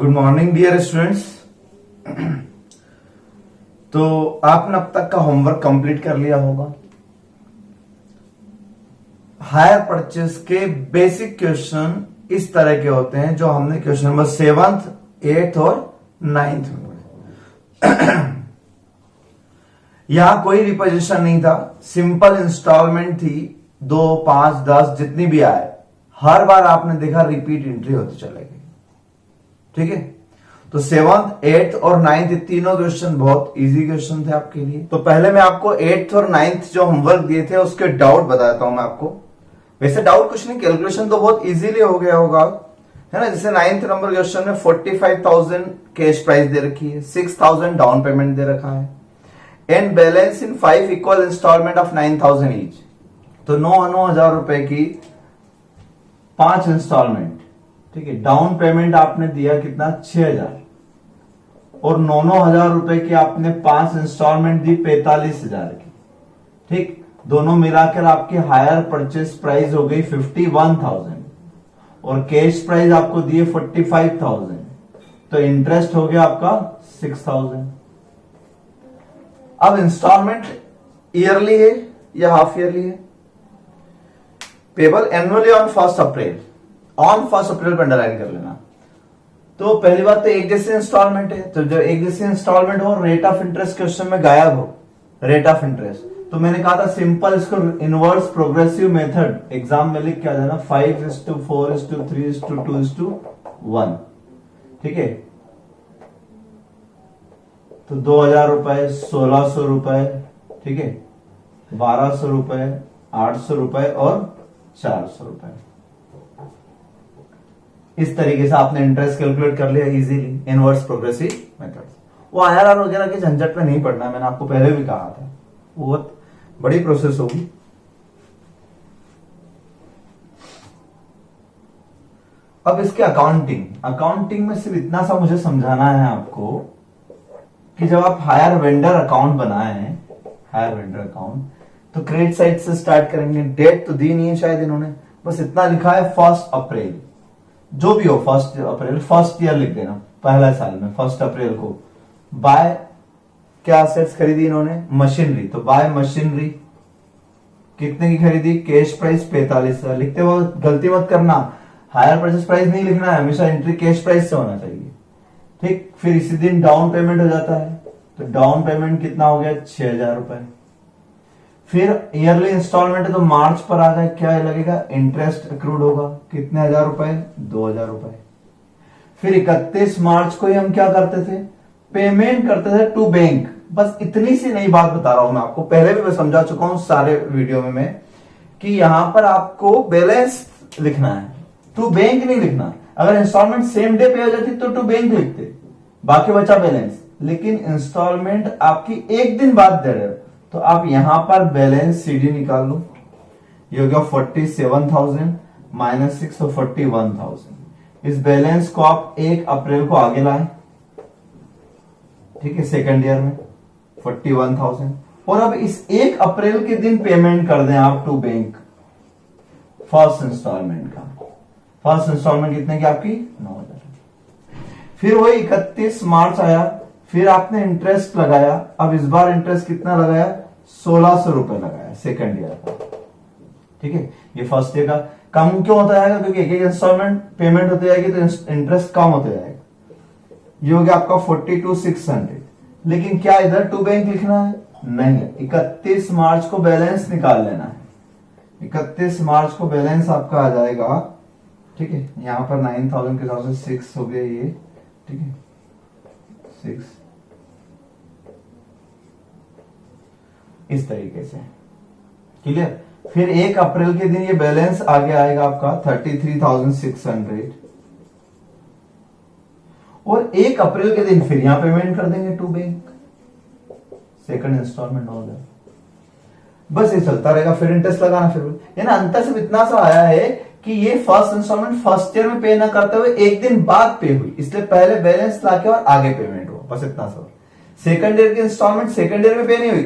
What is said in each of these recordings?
Good morning dear students. तो आपने अब तक का होमवर्क कंप्लीट कर लिया होगा। हायर परचेज के बेसिक क्वेश्चन इस तरह के होते हैं जो हमने क्वेश्चन नंबर 7th, 8th और 9th में पढ़े। यहां कोई रिपोजिशन नहीं था, सिंपल इंस्टॉलमेंट थी। 2, 5, 10 जितनी भी आए, हर बार आपने देखा रिपीट एंट्री होती चलेगी। ठीक है, तो 7th, 8th और 9th तीनों क्वेश्चन बहुत इजी क्वेश्चन थे आपके लिए। तो पहले मैं आपको 8th और 9th जो होमवर्क दिए थे उसके डाउट बताता हूं मैं आपको। वैसे डाउट कुछ नहीं, कैलकुलेशन तो बहुत इजीली हो गया होगा, है ना। जैसे 9th नंबर क्वेश्चन में 45,000 कैश प्राइस दे रखी है, 6,000 डाउन पेमेंट दे रखा है, and balance in 5 equal instalment of 9,000 each. तो 9,000 रुपए की 5 इंस्टॉलमेंट, ठीक है। डाउन पेमेंट आपने दिया कितना, 6,000, और 9,000 रुपए की आपने 5 इंस्टॉलमेंट दी 45,000 की। ठीक, दोनों मिलाकर आपकी हायर परचेस प्राइस हो गई 51,000 और कैश प्राइस आपको दिए 45,000। तो इंटरेस्ट हो गया आपका 6,000। अब इंस्टॉलमेंट ईयरली है या हाफ ईयरली है? Payable annually on 1 April, on 1 अप्रैल पर अंडरलाइन कर लेना। तो पहली बात तो एक जैसे इंस्टॉलमेंट है, तो जब एक जैसे इंस्टॉलमेंट हो, रेट ऑफ इंटरेस्ट क्वेश्चन में गायब हो, रेट ऑफ इंटरेस्ट। तो मैंने कहा था सिंपल इसको इनवर्स प्रोग्रेसिव मेथड एग्जाम में लिख के आ जाना, 5:4:3:2:1। ठीक है, तो 2,000 रुपए, 1,600 रुपए, ठीक है, 1,200 रुपए, 800 रुपए और 400 रुपए। इस तरीके से आपने इंटरेस्ट कैलकुलेट कर लिया इजीली, इनवर्स प्रोग्रेसिव मेथड। वो आईआरआर वगैरह के झंझट में नहीं पड़ना, मैंने आपको पहले भी कहा था, वो बहुत बड़ी प्रोसेस होगी। अब इसके अकाउंटिंग में सिर्फ इतना सा मुझे समझाना है आपको कि जब आप हायर वेंडर अकाउंट बनाए हैं, हायर वेंडर अकाउंट, तो क्रेडिट साइड से स्टार्ट करेंगे। डेट तो दी नहीं है शायद इन्होंने, बस इतना लिखा है 1 अप्रैल, जो भी हो 1 अप्रैल, फर्स्ट ईयर लिख देना, पहला साल में 1 अप्रैल को। बाय क्या असेट्स खरीदी इन्होंने? मशीनरी। तो बाय मशीनरी कितने की खरीदी? Cash price 45,000। लिखते वक्त गलती मत करना, हायर परचेस प्राइस नहीं लिखना है, हमेशा एंट्री कैश प्राइस से होना चाहिए। ठीक, फिर इसी दिन डाउन पेमेंट हो जाता है, तो डाउन पेमेंट कितना हो गया? 6,000 रुपए। फिर ईयरली इंस्टॉलमेंट है तो मार्च पर आ जाए, क्या लगेगा? इंटरेस्ट अक्रूड होगा, कितने हजार रुपए? 2,000 रुपए। फिर 31 मार्च को ही हम क्या करते थे? पेमेंट करते थे टू बैंक। बस इतनी सी नई बात बता रहा हूं मैं आपको, पहले भी मैं समझा चुका हूं सारे वीडियो में मैं, कि यहां पर आपको बैलेंस लिखना है, टू बैंक नहीं लिखना। अगर इंस्टॉलमेंट सेम डे पे हो जाती तो टू बैंक लिखते, बाकी बचा बैलेंस। लेकिन इंस्टॉलमेंट आपकी एक दिन बाद दे रहे हो, तो आप यहां पर बैलेंस सीडी निकाल लो। ये हो गया 47,000 माइनस 6 तो 41,000। इस बैलेंस को आप 1 अप्रैल को आगे लाए, ठीक है, सेकंड ईयर में 41,000। और अब इस 1 अप्रैल के दिन पेमेंट कर दें आप टू बैंक, फर्स्ट इंस्टॉलमेंट का। फर्स्ट इंस्टॉलमेंट कितने की आपकी? 9,000। फिर वही 31 मार्च आया, फिर आपने इंटरेस्ट लगाया। अब इस बार इंटरेस्ट कितना लगाया? 1,600 रुपए लगाया सेकंड ईयर का। ठीक है, ये फर्स्ट ईयर का कम क्यों होता जाएगा? क्योंकि एक एक इंस्टॉलमेंट पेमेंट होती जाएगी तो इंटरेस्ट कम होते जाएगा। ये हो गया आपका 42,600। लेकिन क्या इधर टू बैंक लिखना है? नहीं, 31 मार्च को बैलेंस निकाल लेना है। 31 मार्च को बैलेंस आपका आ जाएगा, ठीक है, यहां पर 9,000 के हिसाब से 6 हो गया ये, ठीक है, 6 इस तरीके से, क्लियर। फिर 1 अप्रैल के दिन ये बैलेंस आगे आएगा आपका 33,600, और 1 अप्रैल के दिन फिर यहां पेमेंट कर देंगे टू बैंक, सेकंड इंस्टॉलमेंट हो गया। बस ये चलता रहेगा, फिर इंटरेस्ट लगाना। फिर यानी अंतर सिर्फ इतना सा आया है कि ये फर्स्ट इंस्टॉलमेंट फर्स्ट ईयर में पे ना करते हुए एक दिन बाद पे हुई, इसलिए पहले बैलेंस लाके और आगे पेमेंट हुआ, बस इतना सा। सेकंड ईयर की इंस्टॉलमेंट सेकंड ईयर में पे नहीं हुई,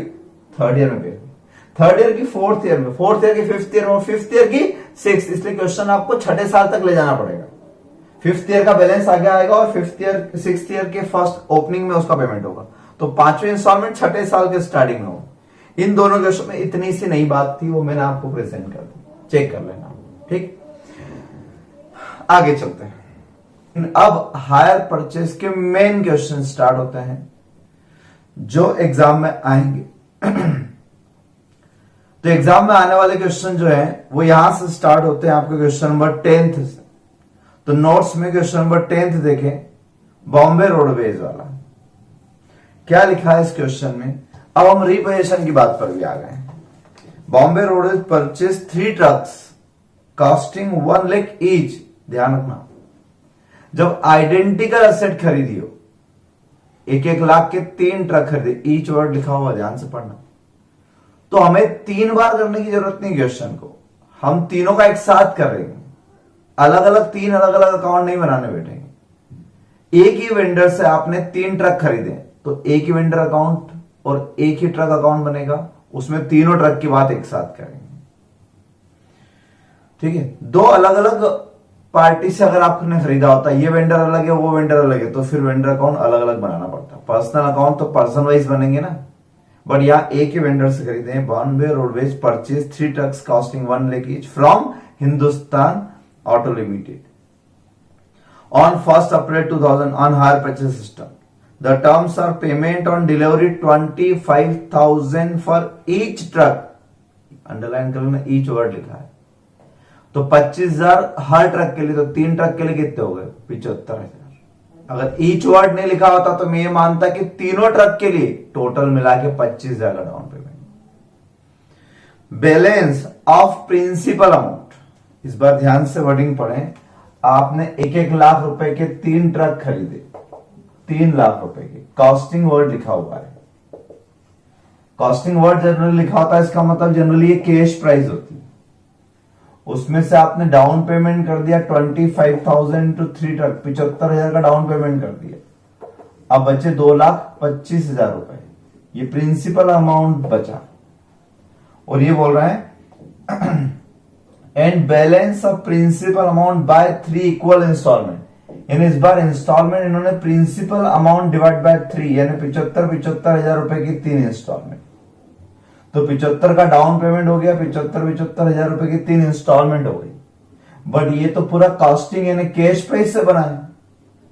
थर्ड ईयर में पे हुई। थर्ड ईयर की फोर्थ ईयर में, फोर्थ ईयर की फिफ्थ ईयर में, फिफ्थ ईयर की सिक्स। इसलिए क्वेश्चन आपको छठे साल तक ले जाना पड़ेगा। 5th ईयर का बैलेंस आगे आएगा और 6th ईयर के फर्स्ट ओपनिंग में उसका पेमेंट होगा। तो 5वें इंस्टॉलमेंट 6ठे साल के स्टार्टिंग में हो। इन दोनों क्वेश्चन में इतनी सी नई बात थी, वो मैंने आपको प्रेजेंट कर दी, चेक कर लेना। ठीक, आगे चलते हैं। अब हायर परचेज के मेन क्वेश्चन स्टार्ट होते हैं जो एग्जाम में आएंगे। तो एग्जाम में आने वाले क्वेश्चन जो है वो यहां से स्टार्ट होते हैं आपके क्वेश्चन नंबर 10th से। तो नोट्स में क्वेश्चन नंबर 10th देखें, बॉम्बे रोडवेज वाला क्या लिखा है इस क्वेश्चन में। अब हम रिपोजिशन की बात पर भी आ गए हैं। Bombay roadways purchase 3 trucks costing 1 lakh each. ध्यान रखना, जब आइडेंटिकल एसेट खरीदी हो, 1-1 लाख के 3 ट्रक खरीदे, ईच वर्ड लिखा हुआ ध्यान से पढ़ना। तो हमें 3 बार करने की जरूरत नहीं क्वेश्चन को, हम तीनों का एक साथ कर रहे हैं। अलग अलग 3 अलग अलग अकाउंट नहीं बनाने बैठेंगे। एक ही वेंडर से आपने 3 ट्रक खरीदे तो एक ही वेंडर अकाउंट और एक ही ट्रक अकाउंट बनेगा, उसमें तीनों ट्रक की बात एक साथ करेंगे। ठीक है, 2 अलग अलग पार्टी से अगर आपने खरीदा होता, ये वेंडर अलग है वो वेंडर अलग है, तो फिर वेंडर अकाउंट अलग अलग बनाना पड़ता। पर्सनल अकाउंट तो पर्सन वाइज बनेंगे ना, बट यहां एक ही वेंडर से खरीदे हैं। Bombay roadways purchase 3 trucks costing 1 lakh each from Hindustan auto limited on 1st April 2000 on hire purchase system. The terms are payment on delivery 25,000 for each truck. Underline कर लेना, each वर्ड लिखा है। तो 25,000 हर ट्रक के लिए, तो 3 ट्रक के लिए कितने हो गए? 75,000। अगर ईच वर्ड नहीं लिखा होता तो मैं ये मानता कि तीनों ट्रक के लिए टोटल मिला के 25,000 का down payment. Balance of principal amount, इस बार ध्यान से वर्डिंग पढ़ें। आपने 1-1 लाख रुपए के 3 ट्रक खरीदे, 3 लाख रुपए के, कॉस्टिंग वर्ड लिखा हुआ है। कॉस्टिंग वर्ड जनरली लिखा होता है, इसका मतलब जनरली ये कैश प्राइस होती है। उसमें से आपने डाउन पेमेंट कर दिया 25,000 टू 3 ट्रक, 75,000 का डाउन पेमेंट कर दिया। अब बचे 2,25,000 रुपए, ये प्रिंसिपल अमाउंट बचा। और ये बोल रहा है and balance of principal amount by 3 equal instalment. यानी इस बार इंस्टॉलमेंट इन्होंने प्रिंसिपल अमाउंट डिवाइड बाय 3, यानी 75,000 रुपए की 3 इंस्टॉलमेंट। तो 75 का डाउन पेमेंट हो गया, 75,000 रुपए की 3 इंस्टॉलमेंट हो गई। बट ये तो पूरा कॉस्टिंग यानी कैश प्राइस से बना है,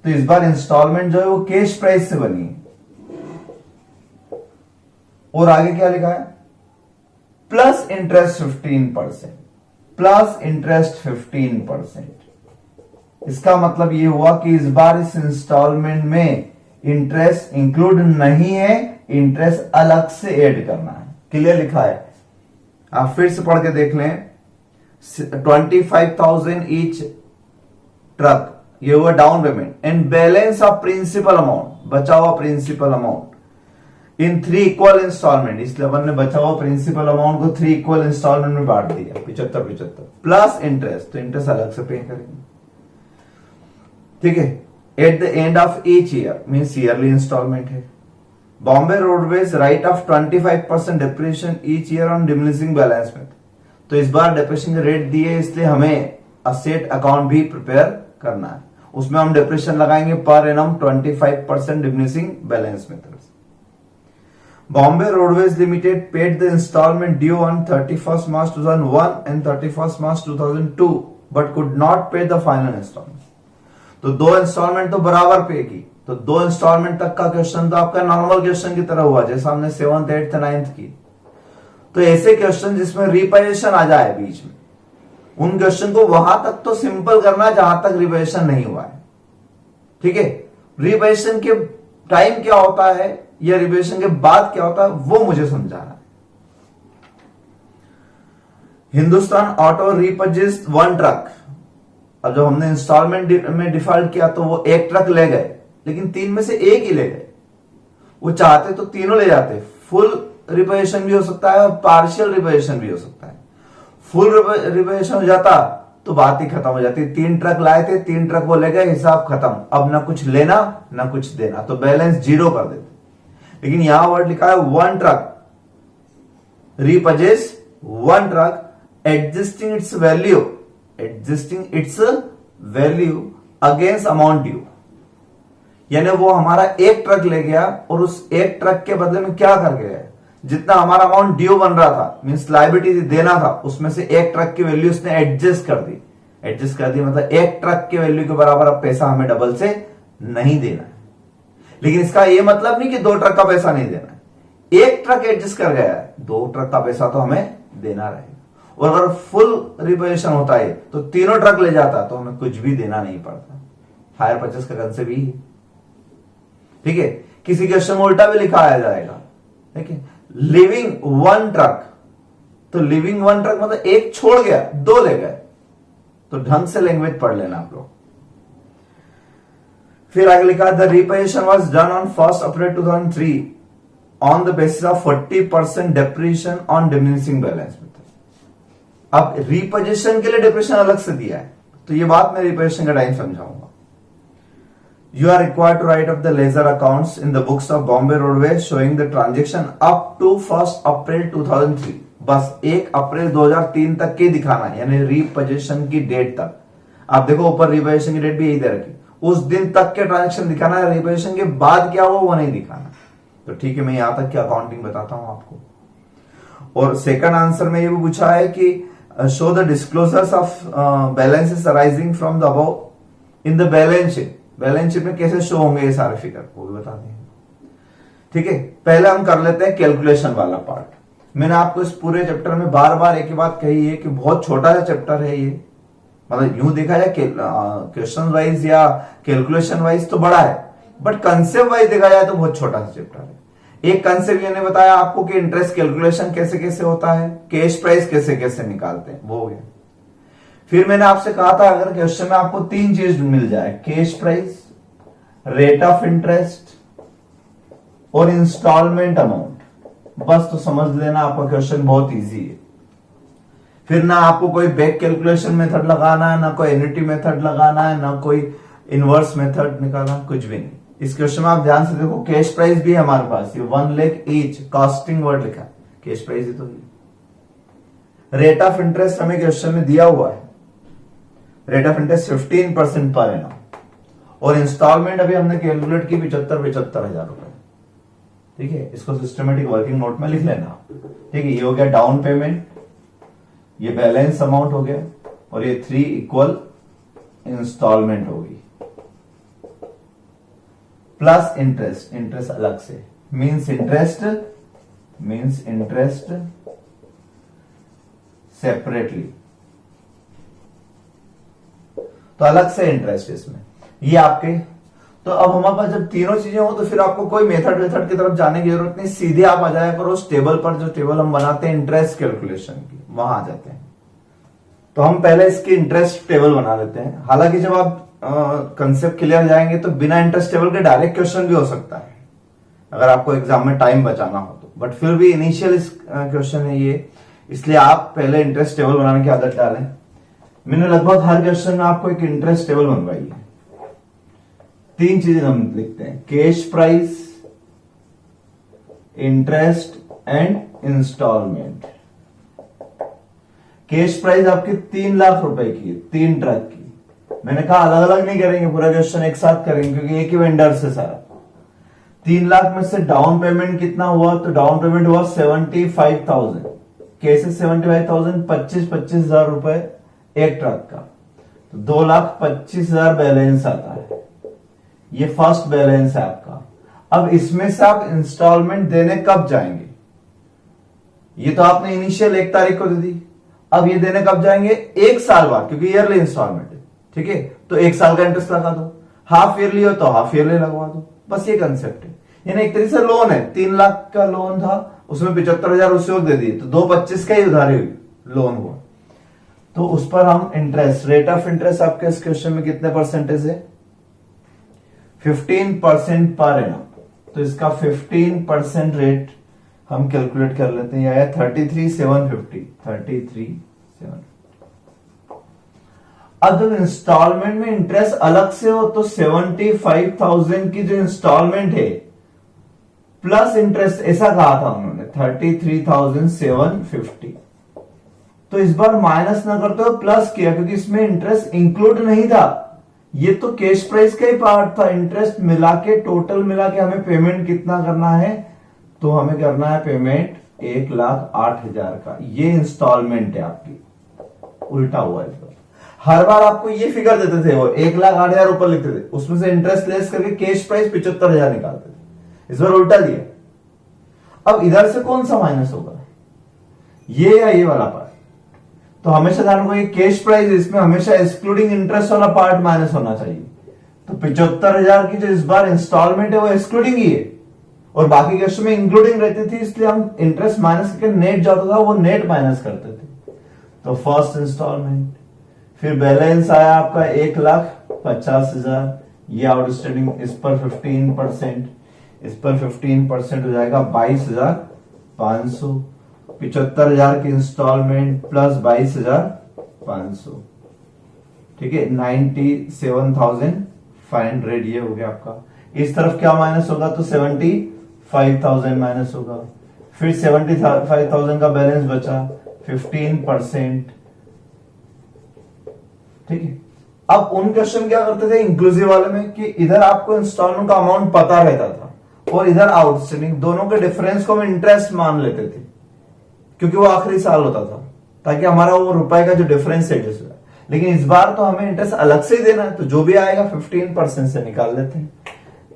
तो इस बार इंस्टॉलमेंट जो है वो कैश प्राइस से बनी है। और आगे क्या लिखा है? Plus interest 15%, plus interest 15%। इसका मतलब ये हुआ कि इस बार इस इंस्टॉलमेंट में इंटरेस्ट इंक्लूड नहीं है, इंटरेस्ट अलग से ऐड करना है। क्लियर लिखा है, आप फिर से पढ़ के देख लें। 25,000 ईच ट्रक, ये हुआ down payment, and balance of principal amount, बचा हुआ principal amount in 3 equal instalment. इसलिए अपन ने बचा हुआ प्रिंसिपल अमाउंट को 3 इक्वल इंस्टॉलमेंट में बांट दिया, 75 प्लस इंटरेस्ट, तो इंटरेस्ट अलग से पे करेंगे। ठीक है, at the end of each year means yearly instalment है। Bombay roadways write off 25% depreciation each year on diminishing balance में। तो इस बार डिप्रेशन के रेट दिए, इसलिए हमें असेट अकाउंट भी प्रिपेयर करना है। उसमें हम डिप्रेशन लगाएंगे पर एनम 25% डिमिनिशिंग बैलेंस में। Bombay Roadways Limited paid the installment due on 31st March 2001 and 31st March 2002, but could not pay the final installment. तो 2 इंस्टॉलमेंट तो बराबर पे की, तो 2 इंस्टॉलमेंट तक का क्वेश्चन तो आपका नॉर्मल क्वेश्चन की तरह हुआ, जैसा हमने 7th 8th 9th की। तो ऐसे क्वेश्चन जिसमें रिपोजिशन आ जाए बीच में, उन क्वेश्चन को वहां तक तो सिंपल करना जहां तक रिपोजिशन नहीं हुआ है। ठीक है, रिपोजिशन के टाइम क्या होता है या रिपोजिशन के बाद क्या होता है वो मुझे समझाना है। Hindustan auto repurchase 1 truck. अब जब हमने इंस्टॉलमेंट में डिफॉल्ट किया तो वो 1 ट्रक ले गए, लेकिन 3 में से 1 ही ले गए। वो चाहते तो तीनों ले जाते, फुल रिपोजिशन भी हो सकता है और पार्शियल रिपोजिशन भी हो सकता है। फुल रिपोजिशन हो जाता तो बात ही खत्म हो जाती। 3 ट्रक लाए थे, 3 ट्रक वो ले गए, हिसाब खत्म, अब ना कुछ लेना ना कुछ देना, तो बैलेंस 0 कर देते। लेकिन यहां वर्ड लिखा है 1 truck repurchase 1 truck adjusting its value against amount due, यानी वो हमारा एक ट्रक ले गया और उस एक ट्रक के बदले में क्या कर गया, जितना हमारा अमाउंट ड्यू बन रहा था, मींस लायबिलिटी देना था, उसमें से एक ट्रक की वैल्यू उसने एडजस्ट कर दी। एडजस्ट कर दी मतलब एक ट्रक के वैल्यू के बराबर अब पैसा हमें डबल से नहीं देना है। लेकिन इसका यह मतलब नहीं कि दो ट्रक का पैसा नहीं देना है। एक ट्रक एडजस्ट कर गया है, दो ट्रक का पैसा तो हमें देना रहेगा। और अगर फुल रिपोजिशन होता है तो तीनों ट्रक ले जाता तो हमें कुछ भी देना नहीं पड़ता। हायर परचेस का कंसेप्ट ही, ठीक है। किसी क्वेश्चन में उल्टा भी लिखा आ जाएगा, ठीक है, लिविंग वन ट्रक, तो लिविंग वन ट्रक मतलब एक छोड़ गया, दो ले गए, तो ढंग से लैंग्वेज पढ़ लेना आप लोग। फिर आगे लिखा the reposition was done on 1 April 2003 on the basis of 40% depreciation on diminishing balance. अब रिपोजिशन के लिए डिप्रेशन अलग से दिया है, तो ये बात मैं रिपोजिशन का टाइम समझाऊंगा। You are required to write up the ledger accounts in the books of Bombay Roadways showing the transaction up to 1 April 2003। बस 1 अप्रैल 2003 तक के दिखाना है, यानी रिपोजिशन की डेट तक। आप देखो ऊपर रिपोजिशन की डेट भी यही दे रखी, उस दिन तक के ट्रांजेक्शन दिखाना है, रिपोजिशन के बाद क्या हुआ वो नहीं दिखाना। तो ठीक है, मैं यहां तक की अकाउंटिंग बताता हूं आपको। और सेकंड आंसर में ये भी पूछा है कि show the disclosures of balances arising from the above in the balance sheet. Balance sheet में कैसे शो होंगे ये सारे फिगर, वो भी बता देंगे। ठीक है, पहले हम कर लेते हैं कैलकुलेशन वाला पार्ट। मैंने आपको इस पूरे चैप्टर में बार बार एक ही बात कही है कि बहुत छोटा सा चैप्टर है ये, मतलब यूं देखा जाए क्वेश्चन वाइज या कैलकुलेशन वाइज तो बड़ा है, बट कंसेप्ट वाइज देखा जाए तो बहुत छोटा सा चैप्टर है। एक कंसेप्ट मैंने बताया आपको कि इंटरेस्ट कैलकुलेशन कैसे कैसे होता है, कैश प्राइस कैसे कैसे निकालते हैं, वो हो गया। फिर मैंने आपसे कहा था अगर क्वेश्चन में आपको तीन चीज मिल जाए, cash price, rate of interest और इंस्टॉलमेंट अमाउंट, बस तो समझ लेना आपका क्वेश्चन बहुत इजी है। फिर ना आपको कोई बैक कैलकुलेशन मेथड लगाना है, ना कोई एन्युटी मेथड लगाना है, ना कोई इनवर्स मेथड निकालना, कुछ भी नहीं। इस क्वेश्चन में आप ध्यान से देखो, कैश प्राइस भी है हमारे पास, ये 1 लाख ईच, कॉस्टिंग वर्ड लिखा है, कैश प्राइस ही तो है। रेट ऑफ इंटरेस्ट हमें क्वेश्चन में दिया हुआ है, rate of interest 15% per annum, और इंस्टॉलमेंट अभी हमने कैलकुलेट की 75,000 रुपए। ठीक है, इसको सिस्टमेटिक वर्किंग नोट में लिख लेना। ठीक है, ये हो गया डाउन पेमेंट, ये बैलेंस अमाउंट हो गया, और ये 3 इक्वल इंस्टॉलमेंट होगी, प्लस इंटरेस्ट, इंटरेस्ट अलग से, मींस इंटरेस्ट सेपरेटली, तो अलग से इंटरेस्ट इसमें, ये आपके। तो अब हमारे पास जब तीनों चीजें हो तो फिर आपको कोई मेथड की तरफ जाने की जरूरत नहीं, सीधे आप आ जाया करो उस टेबल पर, जो टेबल हम बनाते हैं इंटरेस्ट कैलकुलेशन की, वहां आ जाते हैं। तो हम पहले इसकी इंटरेस्ट टेबल बना लेते हैं। हालांकि जब आप कंसेप्ट क्लियर जाएंगे तो बिना इंटरेस्ट टेबल के डायरेक्ट क्वेश्चन भी हो सकता है, अगर आपको एग्जाम में टाइम बचाना हो तो, बट फिर भी इनिशियल क्वेश्चन है ये, इसलिए आप पहले इंटरेस्ट टेबल बनाने की आदत डालें। मैंने लगभग हर क्वेश्चन में आपको एक इंटरेस्ट टेबल बनवाई है। तीन चीजें हम लिखते हैं, cash price, interest and instalment. Cash price आपकी 3 लाख रुपए की, 3 ट्रक की। मैंने कहा अलग अलग नहीं करेंगे, पूरा क्वेश्चन एक साथ करेंगे क्योंकि एक ही वेंडर से सारा। 3 लाख में से डाउन पेमेंट कितना हुआ, तो डाउन पेमेंट हुआ 75,000। कैसे 75,000? 25,000 रुपए एक ट्रक का, तो 2,25,000 बैलेंस आता है, ये फर्स्ट बैलेंस है आपका। अब इसमें से आप इंस्टॉलमेंट देने कब जाएंगे, ये तो आपने इनिशियल 1 तारीख को दे दी, अब ये देने कब जाएंगे? 1 साल बाद, क्योंकि ईयरली इंस्टॉलमेंट है। ठीक है, तो 1 साल का इंटरेस्ट लगा दो, हाफ ईयरली हो तो हाफ ईयरली लगवा दो, बस ये कंसेप्ट है। यानी एक तरीके से लोन है, 3 लाख का लोन था, उसमें 75,000 उसी वक्त दे दिए, तो 2,25,000 का ही उधारी हुई, लोन हुआ। तो उस पर हम इंटरेस्ट, रेट ऑफ इंटरेस्ट आपके इस क्वेश्चन में कितने परसेंटेज है? 15% पर एनम, तो इसका 15% रेट हम कैलकुलेट कर लेते हैं, यह है 33,750। 33,750। अब जब इंस्टॉलमेंट में इंटरेस्ट अलग से हो तो 75,000 की जो इंस्टॉलमेंट है प्लस इंटरेस्ट, ऐसा कहा था उन्होंने, 33,750। तो इस बार माइनस ना करते हो प्लस किया, क्योंकि इसमें इंटरेस्ट इंक्लूड नहीं था, ये तो कैश प्राइस का ही पार्ट था, इंटरेस्ट मिला के टोटल मिला के हमें पेमेंट कितना करना है, तो हमें करना है पेमेंट 1,08,000 का। ये इंस्टॉलमेंट है आपकी, उल्टा हुआ है। हर बार आपको ये फिगर देते थे, वो 1,08,000 ऊपर लिखते थे, उसमें से इंटरेस्ट लेस करके कैश प्राइस 75,000 निकालते थे। इस बार उल्टा दिया। अब इधर से कौन सा माइनस होगा, ये या ये वाला पार्ट? तो हमेशा ध्यान रखो, ये कैश प्राइस, इसमें हमेशा एक्सक्लूडिंग इंटरेस्ट वाला पार्ट माइनस होना चाहिए। तो 75,000 की जो इस बार इंस्टॉलमेंट है वो एक्सक्लूडिंग ही है, और बाकी केस में इंक्लूडिंग रहती थी, इसलिए हम इंटरेस्ट माइनस करके नेट जाता था वो नेट माइनस करते थे। तो फर्स्ट इंस्टॉलमेंट, फिर बैलेंस आया आपका 1,50,000, ये आउटस्टैंडिंग, इस पर 15%, इस पर 15% हो जाएगा 22,500। 75,000 की इंस्टॉलमेंट प्लस 22,500, ठीक है, 97,500 ये हो गया आपका। इस तरफ क्या माइनस होगा, तो 75,000 माइनस होगा। फिर 75,000 का बैलेंस बचा, 15%, ठीक है। अब उन क्वेश्चन क्या करते थे इंक्लूसिव वाले में, कि इधर आपको इंस्टॉलमेंट का अमाउंट पता रहता था और इधर आउटस्टैंडिंग, दोनों के डिफरेंस को हम इंटरेस्ट मान लेते थे, क्योंकि वो आखिरी साल होता था, ताकि हमारा वो रुपए का जो डिफरेंस है जिसमें। लेकिन इस बार तो हमें इंटरेस्ट अलग से ही देना है, तो जो भी आएगा 15% से निकाल लेते हैं,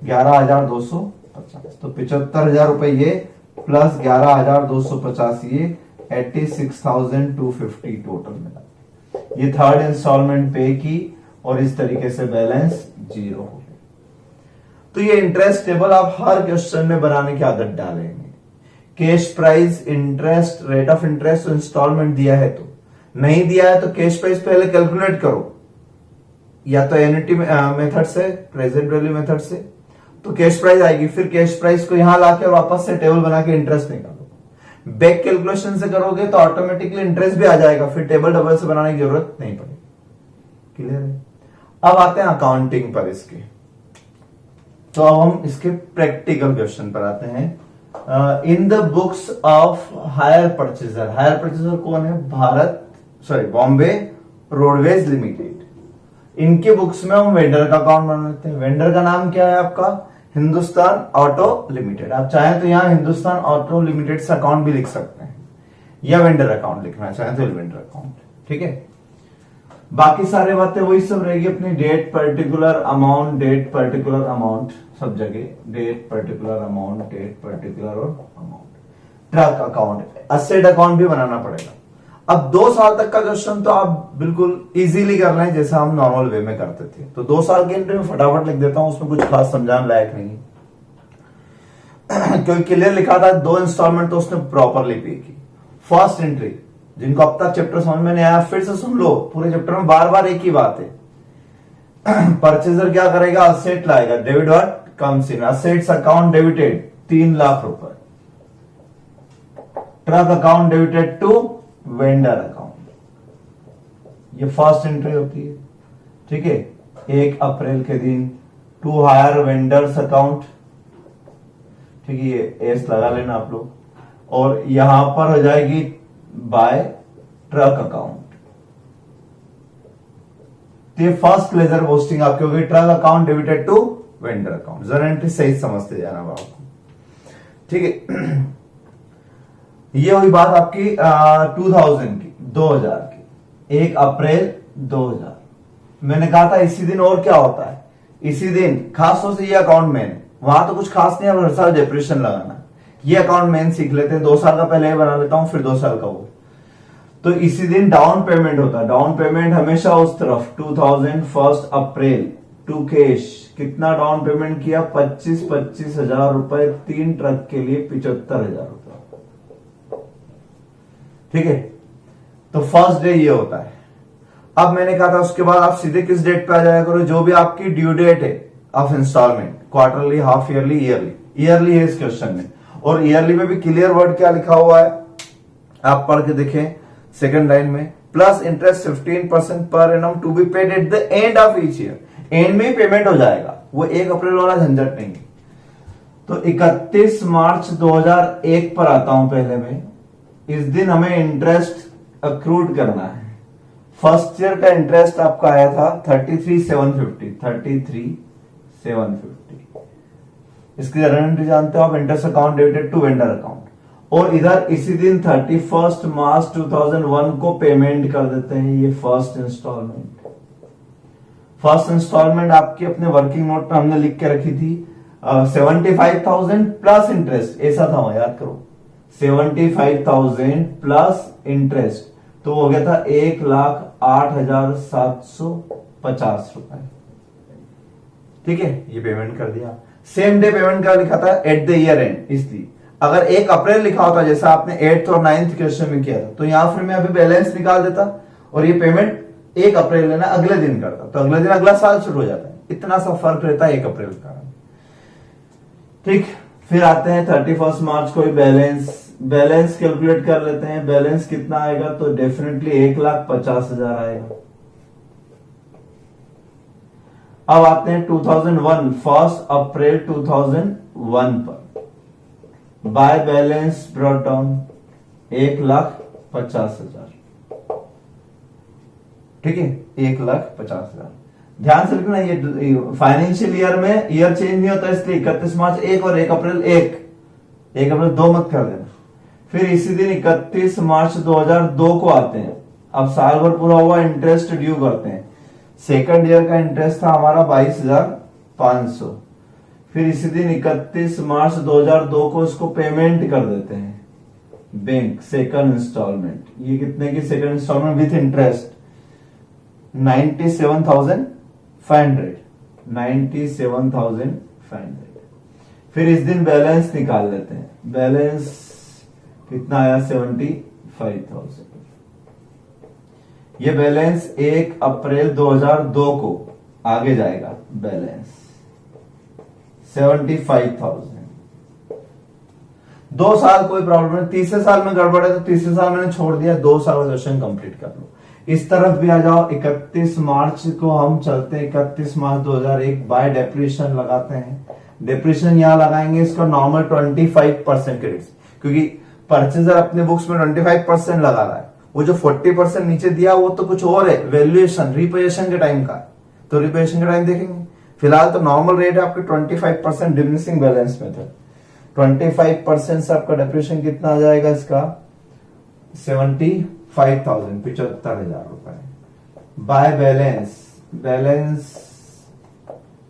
11,250। तो 75,000 रुपए ये प्लस 11,250 ये 86,250 टोटल मिला। ये थर्ड इंस्टॉलमेंट पे की, और इस तरीके से बैलेंस 0 हो गया। तो ये इंटरेस्ट टेबल आप हर क्वेश्चन में बनाने की आदत डालेंगे। Cash price, interest, rate of interest, instalment दिया है तो, नहीं दिया है तो कैश प्राइस पहले कैलकुलेट करो, या तो एनईटी मेथड से, प्रेजेंट वैल्यू मेथड से, तो कैश प्राइस आएगी। फिर कैश प्राइस को यहां लाके और वापस से टेबल बना के इंटरेस्ट निकालो। बैक कैलकुलेशन से करोगे तो ऑटोमेटिकली इंटरेस्ट भी आ जाएगा, फिर टेबल डबल से बनाने की जरूरत नहीं पड़ेगी। क्लियर है? अब आते हैं अकाउंटिंग पर इसके। तो अब हम इसके प्रैक्टिकल क्वेश्चन पर आते हैं। In the books of hire purchaser, hire purchaser कौन है? Bombay roadways limited. इनके बुक्स में हम वेंडर का अकाउंट बना लेते हैं। वेंडर का नाम क्या है आपका? Hindustan auto limited. आप चाहें तो यहां हिंदुस्तान ऑटो लिमिटेड से अकाउंट भी लिख सकते हैं, या वेंडर अकाउंट लिखना चाहें तो वेंडर अकाउंट, ठीक है। बाकी सारे बातें वही सब रहेगी अपनी, date particular amount, date particular amount, सब जगह date particular amount, date particular और amount. Truck account, asset account भी बनाना पड़ेगा। अब 2 साल तक का क्वेश्चन तो आप बिल्कुल इजीली कर रहे हैं, जैसा हम नॉर्मल वे में करते थे। तो 2 साल के एंट्री में फटाफट लिख देता हूं, उसमें कुछ खास समझाने लायक नहीं क्योंकि क्लियर लिखा था। 2 इंस्टॉलमेंट तो उसने प्रॉपरली पे की। फर्स्ट एंट्री, जिनको अब तक चैप्टर समझ में नहीं आया फिर से सुन लो, पूरे चैप्टर में बार बार एक ही बात है। परचेजर क्या करेगा? असेट लाएगा, debit what comes in, assets account debited 3 lakh रुपए, truck account debited to vendor account. ये फर्स्ट एंट्री होती है, ठीक है। 1 अप्रैल के दिन टू हायर वेंडर्स अकाउंट, ठीक है, ये एस लगा लेना आप लोग। और यहां पर हो जाएगी बाय ट्रक अकाउंट। तो ये फर्स्ट लेजर पोस्टिंग आपकी होगी, truck account debited to vendor account. जरा एंट्री सही समझते जाना बाबू, ठीक है। ये हुई बात आपकी 2000 की, 2000 की, 1 अप्रैल 2000। मैंने कहा था इसी दिन और क्या होता है, इसी दिन खास तौर से ये अकाउंट मेन, वहां तो कुछ खास नहीं है, हर साल डिप्रेशन लगाना। ये अकाउंट मेन सीख लेते हैं, 2 साल का पहले बना लेता हूं, फिर 2 साल का वो। तो इसी दिन डाउन पेमेंट होता है। डाउन पेमेंट हमेशा उस तरफ 2000 1 अप्रैल टू कैश। कितना डाउन पेमेंट किया? 25 हजार रुपए, 3 ट्रक के लिए 75,000 रुपए, ठीक है। तो फर्स्ट डे ये होता है। अब मैंने कहा था उसके बाद आप सीधे किस डेट पे आ जाया करो, जो भी आपकी ड्यू डेट है of instalment, quarterly, half yearly, yearly. Yearly है इस क्वेश्चन में, और ईयरली में भी क्लियर वर्ड क्या लिखा हुआ है आप पढ़ के देखें सेकंड लाइन में, plus interest 15% per annum to be paid at the end of each year. End में ही पेमेंट हो जाएगा, वो 1 अप्रैल वाला झंझट नहीं। तो 31 मार्च 2001 पर आता हूं पहले में। इस दिन हमें इंटरेस्ट अक्रूड करना है। फर्स्ट ईयर का इंटरेस्ट आपका आया था 33,750 इसकी गारंटी जानते हो आप, interest account debited to vendor account. और इधर इसी दिन 31 मार्च 2001 को पेमेंट कर देते हैं ये फर्स्ट इंस्टॉलमेंट। फर्स्ट इंस्टॉलमेंट आपकी अपने वर्किंग नोट में हमने लिख के रखी थी 75,000 प्लस इंटरेस्ट, ऐसा था याद करो, 75,000 प्लस इंटरेस्ट, तो हो गया था 1,08,750 रुपए। ठीक है, ये पेमेंट कर दिया। सेम डे पेमेंट का लिखा था एट द ईयर एंड, इसलिए अगर 1 अप्रैल लिखा होता जैसा आपने 8th और 9th क्वेश्चन में किया था, तो यहां फिर मैं अभी बैलेंस निकाल देता और ये पेमेंट 1 अप्रैल लेना अगले दिन करता, तो अगले दिन अगला साल शुरू हो जाता है। इतना सा फर्क रहता है 1 अप्रैल का। ठीक, फिर आते हैं 31 मार्च को बैलेंस कैलकुलेट कर लेते हैं। बैलेंस कितना आएगा, तो डेफिनेटली 1,50,000 आएगा। अब आते हैं 2001 1 अप्रैल 2001 पर बाय बैलेंस ब्रॉट डाउन 1,50,000। ठीक है, 1,50,000। ध्यान से रखना, ये फाइनेंशियल ईयर में ईयर चेंज नहीं होता, इसलिए 31 मार्च 1 और 1 अप्रैल 1 अप्रैल 2 मत कर देना। फिर इसी दिन 31 मार्च 2002 को आते हैं। अब साल भर पूरा हुआ, इंटरेस्ट ड्यू करते हैं। सेकंड ईयर का इंटरेस्ट था हमारा 22,500। फिर इसी दिन 31 मार्च 2002 को इसको पेमेंट कर देते हैं बैंक, सेकंड इंस्टॉलमेंट। ये कितने की सेकंड इंस्टॉलमेंट विथ इंटरेस्ट 97,500। फिर इस दिन बैलेंस निकाल लेते हैं। बैलेंस कितना आया, 75,000। ये बैलेंस 1 अप्रैल 2002 को आगे जाएगा, बैलेंस 75,000। 2 साल कोई प्रॉब्लम नहीं, तीसरे साल में गड़बड़ है तो तीसरे साल मैंने छोड़ दिया, 2 साल का क्वेश्चन कंप्लीट कर लो। इस तरफ भी आ जाओ, 31 मार्च को हम चलते हैं। 31 मार्च 2001 बाय डेप्रिसिएशन लगाते हैं। डेप्रिसिएशन यहां लगाएंगे, इसका नॉर्मल 25% क्रेडिट, क्योंकि परचेजर अपने बुक्स में 25% लगा रहा है। वो जो 40% नीचे दिया वो तो कुछ और है, वैल्यूएशन रिपोजिशन के टाइम का, तो रिपोजिशन के टाइम देखेंगे। फिलहाल तो नॉर्मल रेट है आपके 25% डिमिनिशिंग बैलेंस मेथड। 25% से आपका डेप्रिसिएशन कितना आ जाएगा, इसका 75,000 75,000 रुपए बाय बैलेंस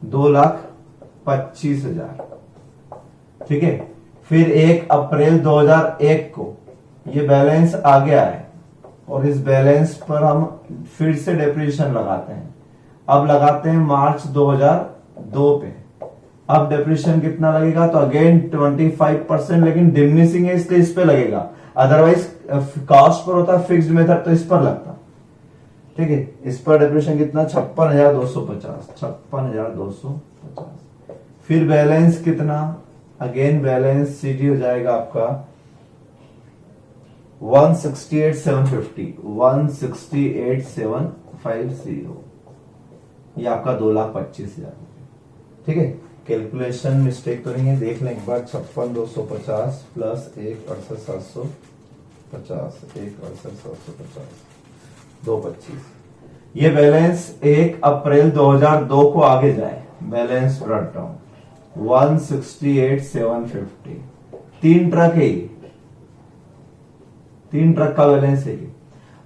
2,25,000। ठीक है, फिर 1 अप्रैल 2001 को ये बैलेंस आ गया है और इस बैलेंस पर हम फिर से डेप्रिसिएशन लगाते हैं। अब लगाते हैं मार्च 2002 पे। अब डेप्रिसिएशन कितना लगेगा, तो अगेन 25%, लेकिन डिमिनिशिंग है इसलिए इस पे लगेगा, अदरवाइज कॉस्ट पर होता फिक्स्ड मेथड तो इस पर लगता। ठीक है, इस पर डेप्रिसिएशन कितना 56,250। फिर बैलेंस कितना, अगेन बैलेंस सीधी हो जाएगा आपका 168,750 ये आपका 2,25,000। ठीक है, कैलकुलेशन मिस्टेक तो नहीं है, देख लें एक बार। 56,250 प्लस 1,68,750 1,68,750 2,25। ये बैलेंस 1 अप्रैल 2002 को आगे जाए, बैलेंस ब्रॉट डाउन 168,750। 3 ट्रक है, 3 ट्रक का बैलेंस है।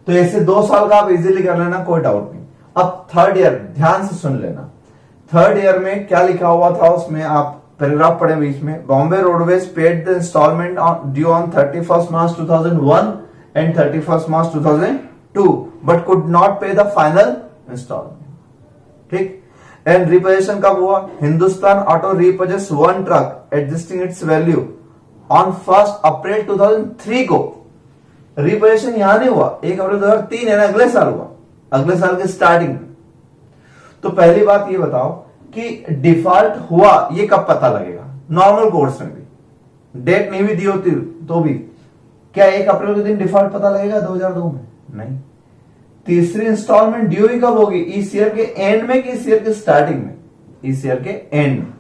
तो ऐसे 2 साल का आप इजीली कर लेना, कोई डाउट नहीं। अब थर्ड ईयर ध्यान से सुन लेना। थर्ड ईयर में क्या लिखा हुआ था, उसमें आप पैराग्राफ पढ़े बीच में। Bombay roadways paid the instalment due on 31 March 2001 and 31 March 2002 but could not pay the final instalment. ठीक, एंड रिपोजिशन कब हुआ, Hindustan auto repossesses 1 truck adjusting its value on 1 April 2003 को। रिपोजिशन यहां नहीं हुआ, 1 अप्रैल 2003 है ना, अगले साल हुआ, अगले साल के स्टार्टिंग में। तो पहली बात ये बताओ कि डिफॉल्ट हुआ ये कब पता लगेगा, नॉर्मल कोर्स में भी डेट नहीं भी दी होती तो भी क्या 1 अप्रैल के दिन डिफॉल्ट पता लगेगा 2002 में? नहीं। तीसरी इंस्टॉलमेंट ड्यू ही कब होगी, इस ईयर के एंड में कि इस ईयर के स्टार्टिंग में? इस ईयर के एंड में।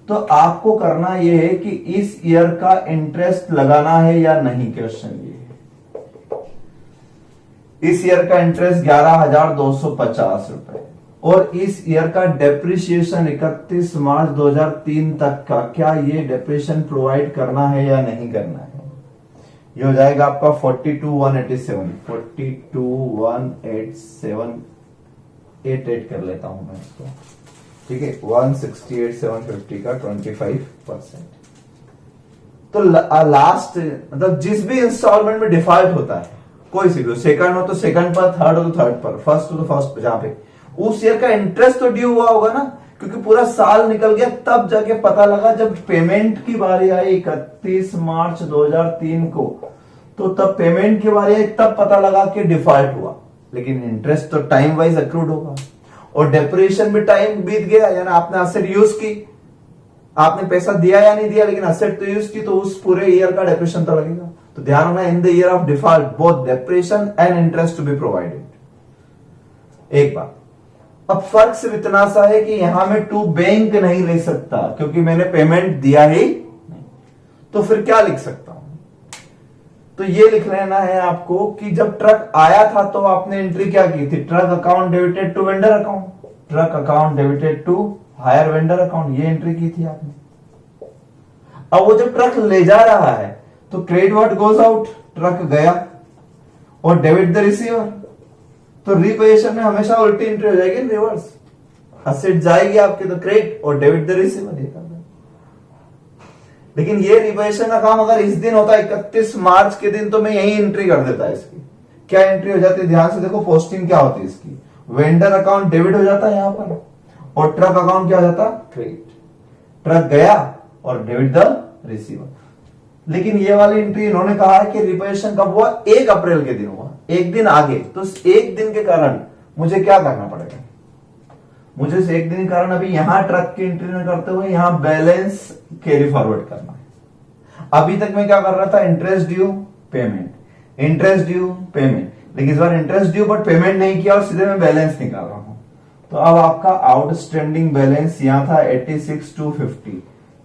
तो आपको करना यह है कि इस ईयर का इंटरेस्ट लगाना है या नहीं, क्वेश्चन ये है। इस ईयर का इंटरेस्ट 11,250 रुपए और इस ईयर का डेप्रिसिएशन 31 मार्च 2003 तक का, क्या ये डेप्रिसिएशन प्रोवाइड करना है या नहीं करना है? ये हो जाएगा आपका 42,187 कर लेता हूं मैं इसको, ठीक है। 168,750 का 25%। तो लास्ट मतलब जिस भी इंस्टॉलमेंट में डिफॉल्ट होता है, कोई सी भी, सेकंड हो तो सेकंड पर, थर्ड हो तो थर्ड पर, फर्स्ट हो तो फर्स्ट पर, जहां पे उस ईयर का इंटरेस्ट तो ड्यू हुआ होगा ना, क्योंकि पूरा साल निकल गया तब जाके पता लगा जब पेमेंट की बारी आई 31 मार्च 2003 को, तो तब पेमेंट की बारी आई तब पता लगा कि डिफॉल्ट हुआ। लेकिन इंटरेस्ट तो टाइम वाइज अक्रूड होगा और डेप्रिसिएशन भी टाइम बीत गया, यानी आपने असेट यूज की, आपने पैसा दिया या नहीं दिया, लेकिन असेट तो यूज की, तो उस पूरे ईयर का डेप्रिसिएशन तो लगेगा। तो ध्यान रखना, in the year of default both depreciation and interest to be provided. एक बात, अब फर्क सिर्फ इतना सा है कि यहां में टू बैंक नहीं ले सकता क्योंकि मैंने पेमेंट दिया ही नहीं। तो फिर क्या लिख सकता हूं? तो ये लिख लेना है आपको कि जब ट्रक आया था तो आपने एंट्री क्या की थी? Truck account debited to vendor account, truck account debited to hire vendor account, ये एंट्री की थी आपने। अब वो जब ट्रक ले जा रहा है तो credit what goes out, truck गया, और डेबिट द रिसीवर, तो रिपोजिशन में हमेशा उल्टी एंट्री हो जाएगी, रिवर्स। असेट जाएगी आपके तो क्रेडिट और डेबिट द रिसीवर, ये करना। लेकिन ये रिपोजिशन का काम अगर इस दिन होता 31 मार्च के दिन, तो मैं यही एंट्री कर देता है इसकी। क्या एंट्री हो जाती है? ध्यान से देखो, पोस्टिंग क्या होती है इसकी, वेंडर अकाउंट डेबिट हो जाता है यहां पर, और ट्रक अकाउंट क्या हो जाता? क्रेडिट। ट्रक गया और डेबिट द रिसीवर। लेकिन ये वाली एंट्री इन्होंने कहा है कि रिपोजिशन कब हुआ? 1 अप्रैल के दिन हुआ, एक दिन आगे। तो इस एक दिन के कारण मुझे क्या करना पड़ेगा? मुझे इस एक दिन के कारण अभी यहां ट्रक की एंट्री न करते हुए यहां बैलेंस कैरी फॉरवर्ड करना है। अभी तक मैं क्या कर रहा था? Interest due payment, interest due payment, लेकिन इस बार इंटरेस्ट ड्यू बट पेमेंट नहीं किया और सीधे मैं बैलेंस निकाल रहा हूं। तो अब आपका आउटस्टैंडिंग बैलेंस यहां था 86,250,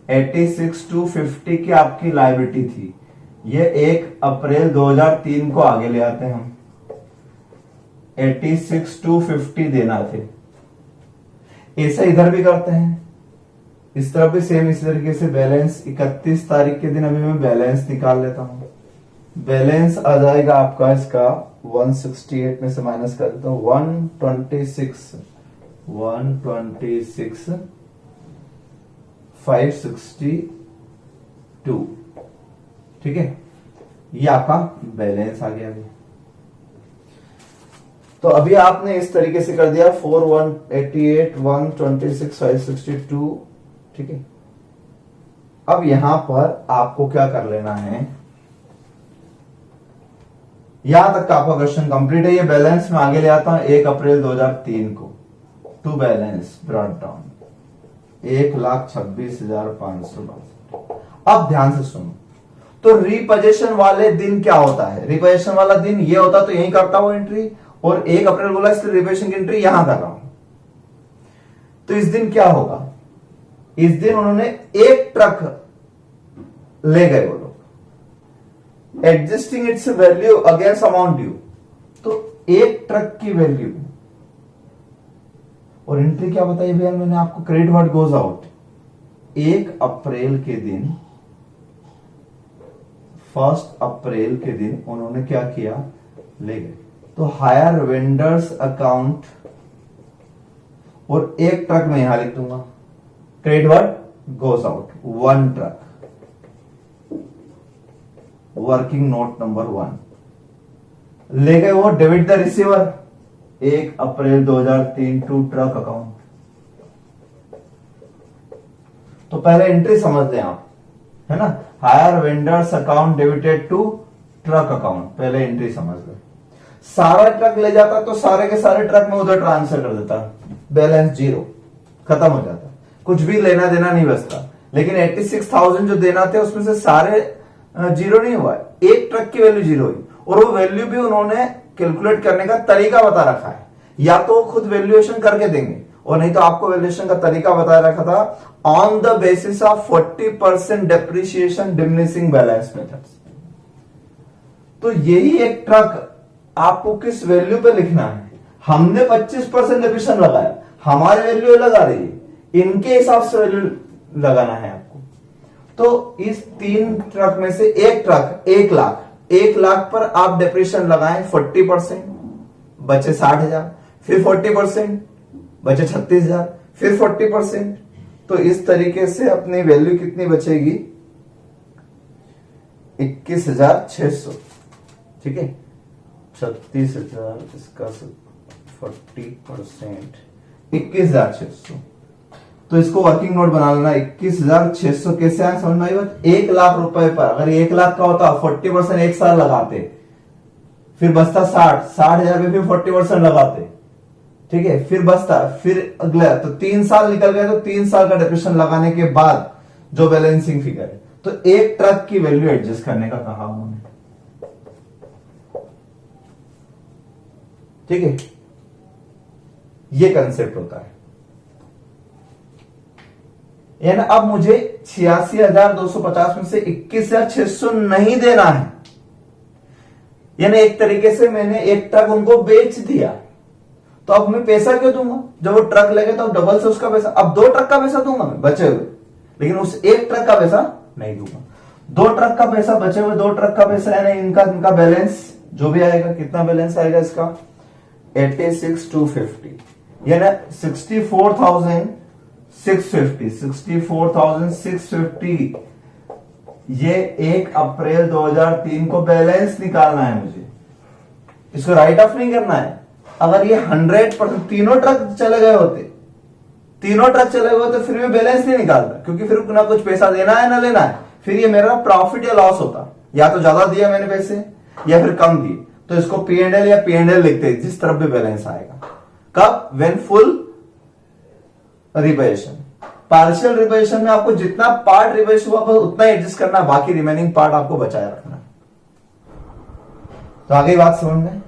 86,250 की आपकी लायबिलिटी थी। ये 1 अप्रैल 2003 को आगे ले आते हैं हम, 86,250 देना थे। ऐसा इधर भी करते हैं, इस तरफ भी सेम इस तरीके से बैलेंस 31 तारीख के दिन अभी मैं बैलेंस निकाल लेता हूं। बैलेंस आ जाएगा आपका इसका 168 में से माइनस कर देता हूं 126,562, ठीक है। ये आपका बैलेंस आ गया। तो अभी आपने इस तरीके से कर दिया 4188, 126,562, ठीक है। अब यहां पर आपको क्या कर लेना है, यहां तक का आपका क्वेश्चन कंप्लीट है। ये बैलेंस में आगे ले आता हूं 1 अप्रैल 2003 को, टू बैलेंस ब्रॉट डाउन 1,26,562। अब ध्यान से सुनो, तो रिपोजिशन वाले दिन क्या होता है? रिपोजिशन वाला दिन ये होता तो यही करता हूं एंट्री, और 1 अप्रैल बोला इसलिए रिपोजिशन की एंट्री यहां कर रहा हूं। तो इस दिन क्या होगा? इस दिन उन्होंने एक ट्रक ले गए वो लोग, adjusting its value against amount due. तो एक ट्रक की वैल्यू, और एंट्री क्या बताई भैया मैंने आपको? क्रेडिट व्हाट गोज आउट 1 अप्रैल के दिन, 1 अप्रैल के दिन उन्होंने क्या किया? ले गए। तो हायर वेंडर्स अकाउंट, और एक ट्रक में यहां लिख दूंगा, credit what goes out 1 truck, working note number 1 ले गए वो, debit the receiver 1 April 2003 to truck account. तो पहले एंट्री समझ लें आप, है ना, hire vendors account debited to truck account, पहले एंट्री समझ लें। सारा ट्रक ले जाता तो सारे के सारे ट्रक में उधर ट्रांसफर कर देता, बैलेंस 0 खत्म हो जाता, कुछ भी लेना देना नहीं बचता। लेकिन 86,000 जो देना थे उसमें से सारे 0 नहीं हुआ, एक ट्रक की वैल्यू 0 हुई, और वो वैल्यू भी उन्होंने कैलकुलेट करने का तरीका बता रखा है। या तो खुद वैल्यूएशन करके देंगे, और नहीं तो आपको वैल्यूएशन का तरीका बता रखा था on the basis of 40% depreciation diminishing balance methods. तो यही एक ट्रक आपको किस वैल्यू पे लिखना है। हमने 25% डिप्रेशन लगाया, हमारी वैल्यू लगा रही है, इनके हिसाब से वैल्यू लगाना है आपको। तो इस 3 ट्रक में से एक ट्रक 1 लाख पर आप डिप्रेशन लगाएं 40%, बचे 60,000, फिर 40% बचे 36,000, फिर 40%। तो इस तरीके से अपनी वैल्यू कितनी बचेगी, 21,600। ठीक है, 36,000 इसका 40%, 21,600। तो इसको वर्किंग नोट बना लेना। 21,600 कैसे आए समझ में आई बात। 1 लाख रुपए पर अगर 1 लाख का होता 40% एक साल लगाते, फिर बचता 60,000 पे फिर 40% लगाते। ठीक है, फिर बचता, फिर अगला तो 3 साल निकल गए, तो 3 साल का डिप्रेशन लगाने के बाद जो बैलेंसिंग फिगर है, तो एक ट्रक की वैल्यू एडजस्ट करने का कहा उन्होंने। ठीक है, ये कंसेप्ट होता है। यानी अब मुझे 86,250 में से 21,600 नहीं देना है। यानी एक तरीके से मैंने एक ट्रक उनको बेच दिया, तो अब मैं पैसा क्यों दूंगा। जब वो ट्रक लगे तो डबल से उसका पैसा, अब 2 ट्रक का पैसा दूंगा मैं बचे हुए, लेकिन उस एक ट्रक का पैसा नहीं दूंगा। 2 ट्रक का पैसा बचे हुए, 2 ट्रक का पैसा, यानी इनका बैलेंस जो भी आएगा, कितना बैलेंस आएगा इसका 86,250, यानी 64,650 ये 1 अप्रैल 2003 को बैलेंस निकालना है मुझे। इसको राइट ऑफ नहीं करना है। अगर ये 100% तीनों ट्रक चले गए होते फिर भी बैलेंस नहीं निकालता, क्योंकि फिर ना कुछ पैसा देना है ना लेना है। फिर ये मेरा प्रॉफिट या लॉस होता, या तो ज्यादा दिया मैंने पैसे या फिर कम दिए। तो इसको P&L या P&L लिखते हैं, जिस तरफ भी बैलेंस आएगा। कब, व्हेन फुल रिपेशन। पार्शियल रिपेशन में आपको जितना पार्ट रिपेश हुआ बस उतना ही एडजस्ट करना, बाकी रिमेनिंग पार्ट आपको बचाए रखना। तो आगे बात समझ में।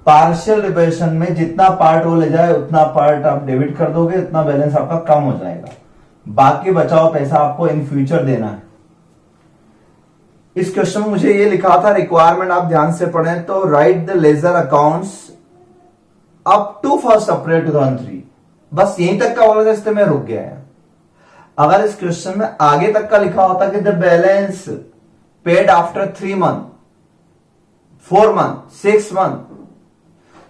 पार्शियल रिपेशन में जितना पार्ट वो ले जाए उतना पार्ट आप डेबिट कर दोगे, उतना बैलेंस आपका कम हो जाएगा। बाकी बचा हुआ पैसा आपको इन फ्यूचर देना है। इस क्वेश्चन में मुझे ये लिखा था, रिक्वायरमेंट आप ध्यान से पढ़ें तो, write the ledger accounts up to 1 April 2003। बस यहीं तक का बोला था, इसलिए मैं रुक गया है। अगर इस क्वेश्चन में आगे तक का लिखा होता कि the balance paid after 3 month, 4 month, 6 month,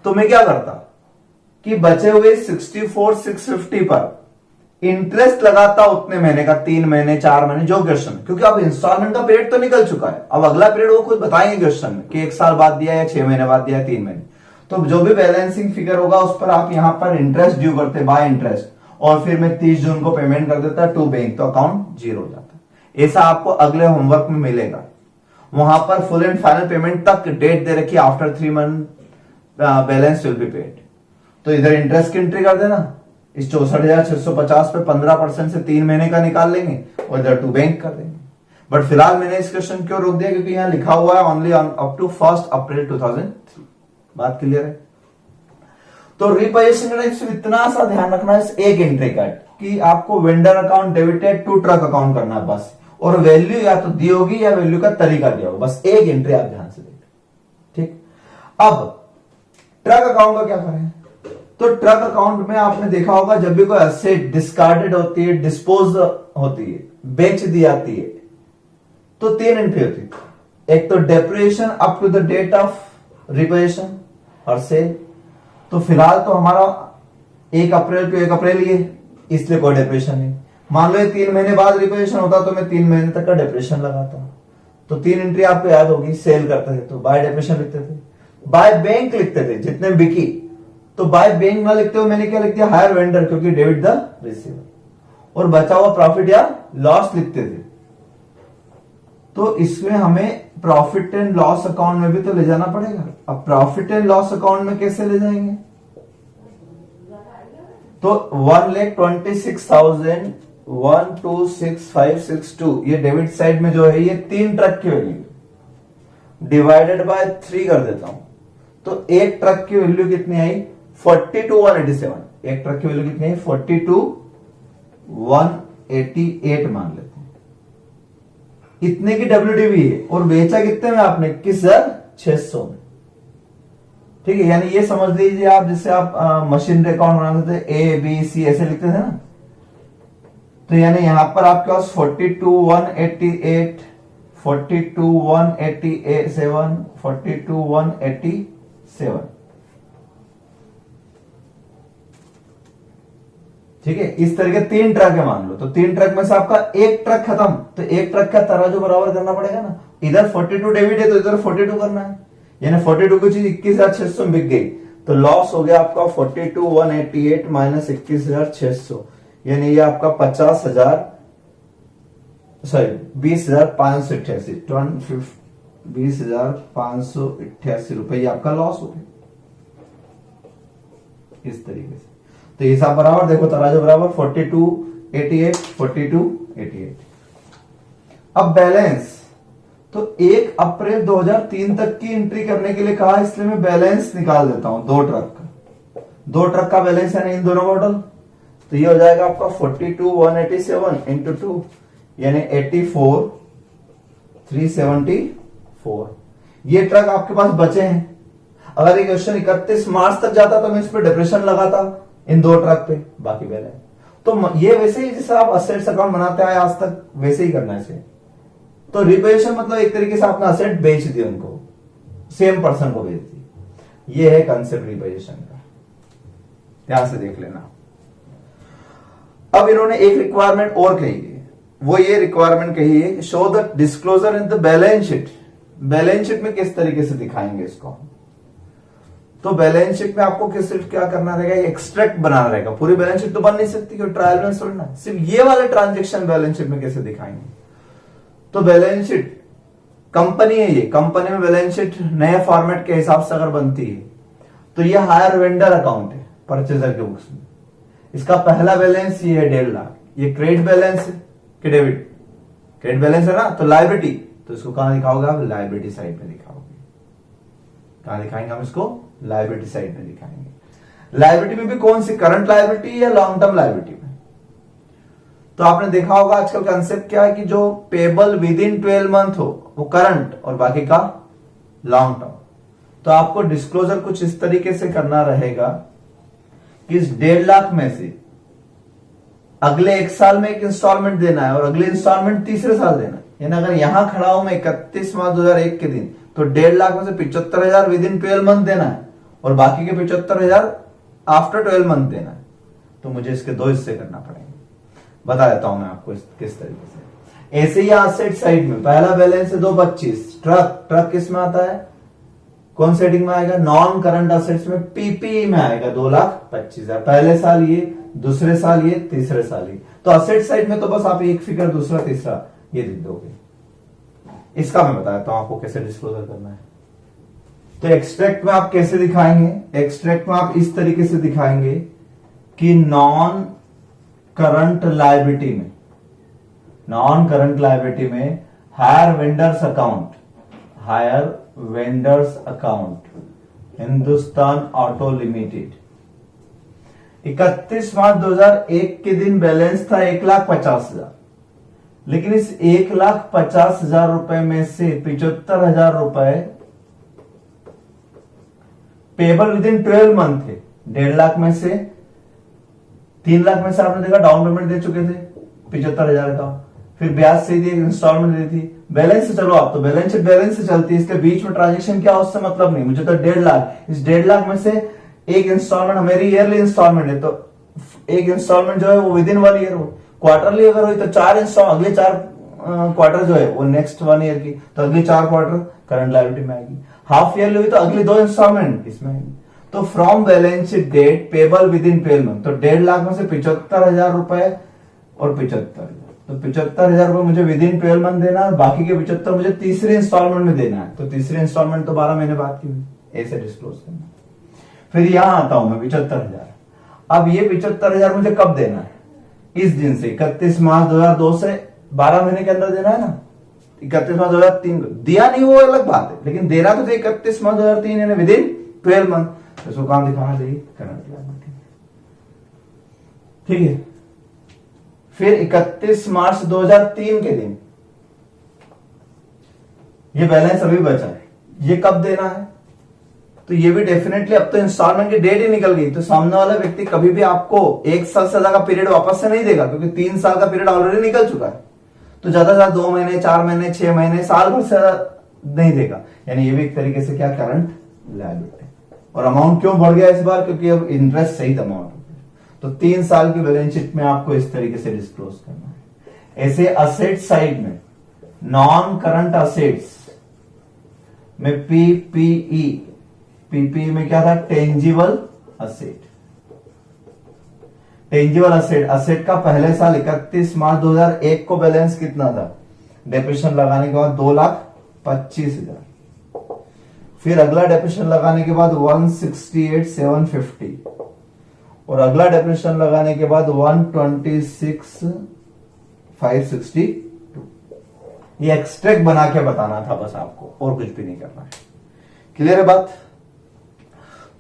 तो मैं क्या करता कि बचे हुए 64,650 पर इंटरेस्ट लगाता उतने महीने का, 3 महीने 4 महीने जो क्वेश्चन, क्योंकि अब इंस्टॉलमेंट का पीरियड तो निकल चुका है। अब अगला पीरियड वो खुद बताएंगे क्वेश्चन में कि 1 साल बाद दिया या 6 महीने बाद दिया, 3 महीने। तो जो भी बैलेंसिंग फिगर होगा उस पर आप यहां पर इंटरेस्ट ड्यू करते बाय इंटरेस्ट, और फिर मैं 30 जून को पेमेंट कर देता टू बैंक, तो अकाउंट 0 हो जाता। ऐसा आपको अगले होमवर्क में मिलेगा। वहां पर फुल एंड फाइनल पेमेंट तक डेट दे रखी, after 3 month balance will be paid. तो इधर इंटरेस्ट की एंट्री कर देना, इस 64,650 पे 15% से 3 महीने का निकाल लेंगे और इधर टू बैंक कर देंगे। बट फिलहाल मैंने इस क्वेश्चन क्यों रोक दिया, क्योंकि यहां लिखा हुआ है ओनली अप टू 1 अप्रैल 2003। बात क्लियर है। तो रिपोजिशन में इतना सा ध्यान रखना है इस एक एंट्री का, कि आपको vendor account debited to truck account करना है बस, और वैल्यू या तो दी होगी या वैल्यू का तरीका दिया होगा, बस एक एंट्री आप ध्यान से देखिए। ठीक, अब ट्रक अकाउंट का क्या करें। तो ट्रक अकाउंट में आपने देखा होगा जब भी कोई एसेट डिस्कार्डेड होती है, डिस्पोज होती है, बेच दी जाती है, तो 3 एंट्री होती है। एक तो depreciation up to the date of repossession और सेल। तो फिलहाल तो हमारा 1 अप्रैल टू 1 अप्रैल ही है, इसलिए कोई डेप्रिसिएशन नहीं। मान लो 3 महीने बाद रिपोजिशन होता तो मैं 3 महीने तक का डेप्रिसिएशन लगाता। तो 3 एंट्री आपको याद होगी। सेल करते थे तो बाय डेप्रिसिएशन लिखते थे, बाय बैंक लिखते थे जितने बिकी, तो बाय बैंक ना लिखते हुए मैंने क्या लिख दिया, हायर वेंडर, क्योंकि डेबिट द रिसीवर, और बचा हुआ प्रॉफिट या लॉस लिखते थे। तो इसमें हमें प्रॉफिट एंड लॉस अकाउंट में भी तो ले जाना पड़ेगा। अब प्रॉफिट एंड लॉस अकाउंट में कैसे ले जाएंगे, तो 1,26,126,562 ये डेबिट साइड में जो है ये 3 ट्रक की वैल्यू डिवाइडेड बाय 3 कर देता हूं। तो एक ट्रक की वैल्यू कितनी आई, 42,187। एक ट्रक की वैल्यू कितनी आई, 42,188 मान लेते हैं। इतने की WDV है, और बेचा कितने में आपने, 21,600 में। ठीक है, यानी ये समझ लीजिए आप, जिससे आप मशीनरी अकाउंट बनाते थे ए बी सी ऐसे लिखते थे ना, तो यानी यहां पर आपके पास 42,188, 42,187, 42,187, ठीक है। इस तरह के 3 ट्रक है मान लो, तो 3 ट्रक में से आपका एक ट्रक खत्म, तो एक ट्रक का तराजू बराबर करना पड़ेगा ना। इधर 42 डेबिट है तो इधर 42 करना है, यानी 42 की चीज 21,600 में बिक गई, तो लॉस हो गया आपका 42,188 माइनस 21,600, यानी ये आपका 20,588, 20,588 रुपए ये आपका लॉस हो गया इस तरीके से। तो हिसाब बराबर देखो, तराजू बराबर 42,88, 42,88। अब बैलेंस, तो 1 अप्रैल 2003 तक की एंट्री करने के लिए कहा, इसलिए मैं बैलेंस निकाल देता हूं 2 ट्रक का, 2 ट्रक का बैलेंस है ना इन दोनों मॉडल, तो ये हो जाएगा आपका 42,187 इंटू 2, यानी 84,374। ये ट्रक आपके पास बचे हैं। अगर ये क्वेश्चन 31 मार्च तक जाता तो मैं इस पर डिप्रेशन लगाता इन 2 ट्रक पे, बाकी बैलेंस। तो ये वैसे ही जैसे आप असेट्स अकाउंट बनाते आए आज तक, वैसे ही करना है इसे। तो रिपोजिशन मतलब एक तरीके से आपने असेट बेच दिया उनको, सेम पर्सन को बेच दी। ये है कंसेप्ट रिपोजिशन का, ध्यान से देख लेना। अब इन्होंने एक रिक्वायरमेंट और कही है, वो ये रिक्वायरमेंट कही है, show the disclosure in the balance sheet. Balance sheet में किस तरीके से दिखाएंगे इसको, तो बैलेंस शीट में आपको किस क्या करना रहेगा, एक्सट्रैक्ट बनाना रहेगा। पूरी बैलेंस शीट तो बन नहीं सकती क्योंकि ट्रायल बैलेंस थोड़ी ना, सिर्फ ये वाले ट्रांजेक्शन बैलेंस शीट में कैसे दिखाएंगे। तो बैलेंस शीट कंपनी है, ये कंपनी में बैलेंस शीट नए फॉर्मेट के हिसाब से अगर बनती है, तो ये हायर वेंडर अकाउंट है परचेजर के बुक्स में। इसका पहला बैलेंस ये है 1.5 लाख, ये क्रेडिट बैलेंस है कि डेबिट, क्रेडिट बैलेंस है ना, तो लायबिलिटी, तो इसको कहां दिखाओगे आप, लायबिलिटी साइड में दिखाओगे। कहां दिखाएंगे हम इसको, लायबिलिटी साइड में दिखाएंगे। लायबिलिटी में भी कौन सी, करंट लायबिलिटी या लॉन्ग टर्म लायबिलिटी में। तो आपने देखा होगा आजकल कंसेप्ट क्या है कि जो पेबल विद इन 12 मंथ हो वो करंट और बाकी का लॉन्ग टर्म। तो आपको डिस्क्लोजर कुछ इस तरीके से करना रहेगा कि इस 1.5 लाख में से अगले 1 साल में एक इंस्टॉलमेंट देना है और अगले इंस्टॉलमेंट तीसरे साल देना है। यानी अगर यहां खड़ा हूं मैं 31 मार्च 2001 के दिन, तो 1.5 लाख में से 75,000 विद इन 12 मंथ देना है और बाकी के 75,000 आफ्टर 12 मंथ देना है। तो मुझे इसके 2 हिस्से करना पड़ेंगे, बता देता हूं मैं आपको किस तरीके से। ऐसे ही एसेट साइड में पहला बैलेंस है 225, ट्रक किस में आता है, कौन से हेडिंग में आएगा, नॉन करंट असेट्स में, पीपी में आएगा 2,25,000। पहले साल ये, दूसरे साल ये, तीसरे साल ये। तो असेट साइड में तो बस आप एक फिगर दूसरा तीसरा ये लिख दोगे। इसका मैं बताता हूं आपको कैसे डिस्क्लोजर करना है। तो एक्सट्रैक्ट में आप कैसे दिखाएंगे, एक्सट्रैक्ट में आप इस तरीके से दिखाएंगे कि नॉन करंट लायबिलिटी में, नॉन करंट लायबिलिटी में hire vendors account, hire vendors account Hindustan auto limited, 31 March 2001 के दिन बैलेंस था 1,50,000, लेकिन इस 1,50,000 रुपए में से 75,000 रुपए पेबल विद इन 12 मंथ थे। 1.5 लाख में से 3 लाख में से आपने देखा डाउन पेमेंट दे चुके थे 75,000 का, फिर ब्याज से दी, इंस्टॉलमेंट दी थी। बैलेंस से चलो आप, तो बैलेंस शीट बैलेंस से चलती है, इसके बीच में ट्रांजेक्शन क्या उससे मतलब नहीं, मुझे तो 1.5 लाख, इस 1.5 लाख में से एक इंस्टॉलमेंट मेरी ईयरली इंस्टॉलमेंट है, तो एक इंस्टॉलमेंट जो है वो विद इन 1 ईयर हो, क्वार्टरली अगर हुई तो 4 अगले 4 क्वार्टर जो है वो नेक्स्ट 1 ईयर की, तो अगली 4 क्वार्टर करंट लायबिलिटी में आएगी। हाफ ईयरली हुई तो अगली 2 इंस्टॉलमेंट इसमें आएगी। तो from balance sheet date payable within 12 month, तो 1.5 लाख में से 75,000 रुपए और 75,000, तो 75,000 रुपए मुझे विद इन 12 मंथ देना है, बाकी के 75 मुझे तीसरे इंस्टॉलमेंट में देना है, तो तीसरे इंस्टॉलमेंट तो 12 महीने बाद की हुई, ऐसे डिस्क्लोज करना। फिर यहां आता हूं मैं 75,000। अब ये 75,000 मुझे कब देना है, इस दिन से 31 मार्च 2002 से 12 महीने के अंदर देना है ना। 31 मार्च 2003 दिया नहीं वो अलग बात है, लेकिन देना तो 31 मार्च 2003 यानी विद इन 12 मंथ, इसको काम दिखाना चाहिए करंट लायबिलिटी, ठीक है। फिर 31 मार्च 2003 के दिन ये बैलेंस अभी बचा है, ये कब देना है, तो ये भी डेफिनेटली, अब तो इंस्टॉलमेंट की डेट ही निकल गई, तो सामने वाला व्यक्ति कभी भी आपको 1 साल से ज्यादा का पीरियड वापस से नहीं देगा, क्योंकि 3 साल का पीरियड ऑलरेडी निकल चुका है। तो ज्यादा से ज्यादा 2 महीने, 4 महीने, 6 महीने, साल भर से नहीं देगा। यानी ये भी एक तरीके से क्या, करंट लायबिलिटी। और अमाउंट क्यों बढ़ गया इस बार, क्योंकि अब इंटरेस्ट सहित अमाउंट हो गया। तो 3 साल की बैलेंस शीट में आपको इस तरीके से डिस्क्लोज करना है। ऐसे असेट साइड में, नॉन करंट असेट्स में पीपीई, पीपीई में क्या था, tangible asset. Tangible asset, asset का पहले साल 31 मार्च 2001 को बैलेंस कितना था, डेप्रिसिएशन लगाने के बाद 2,25,000। फिर अगला डेप्रिसिएशन लगाने के बाद 168,750 और अगला डेप्रिसिएशन लगाने के बाद 126,562। ये एक्सट्रैक्ट बना के बताना था बस आपको, और कुछ भी नहीं करना है। क्लियर है बात?